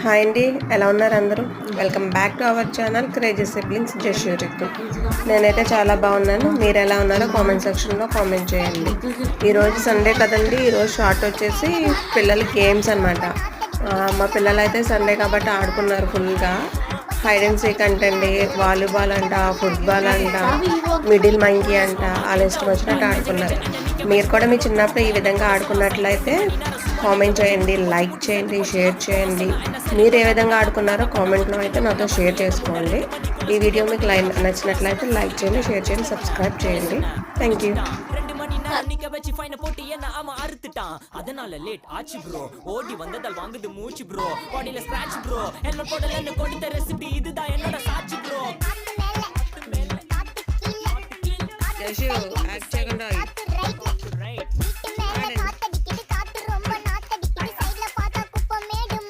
Hi అండి, ఎలా ఉన్నారు అందరూ? Welcome back to our channel crazy siblings జశ్యూరితో. నేనైతే చాలా బాగున్నాను. మీరు ఎలా ఉన్నారో కామెంట్ సెక్షన్లో కామెంట్ చేయండి. ఈరోజు సండే కదండి. ఈరోజు షార్ట్ వచ్చేసి పిల్లల గేమ్స్ అనమాట. మా పిల్లలు అయితే సండే కాబట్టి ఆడుకున్నారు ఫుల్గా. హైడ్ అండ్ సీక్ అంటండి, వాలీబాల్ అంట, ఫుట్బాల్ అంట, మిడిల్ మంకీ అంట, అలా ఇష్టం వచ్చినట్టు ఆడుకున్నారు. మీరు కూడా మీ చిన్నప్పుడు ఈ విధంగా ఆడుకున్నట్లయితే కామెంట్ చేయండి, లైక్ చేయండి, షేర్ చేయండి. మీరు ఏ విధంగా ఆడుకున్నారో కామెంట్లో అయితే నాతో షేర్ చేసుకోండి. ఈ வீடியோ మీకు నచ్చినట్లయితే లైక్ చేయండి, షేర్ చేయండి, సబ్స్క్రైబ్ చేయండి. Thank you. நிக்க வச்சு ஃபைன போட்டு என்ன அவன் அறுத்துட்டான். அதனால லேட் ஆச்சு ப்ரோ. ஓடி வந்ததால் வாங்குது மூச்சு ப்ரோ. பாடியில ஸ்கிராட்ச் ப்ரோ. ஹெல்மெட் போடலன்னு கொடுத்த ரெசிபி இதுதான் என்னோட சாட்சி ப்ரோ. యాక్ట్ చేయకుండా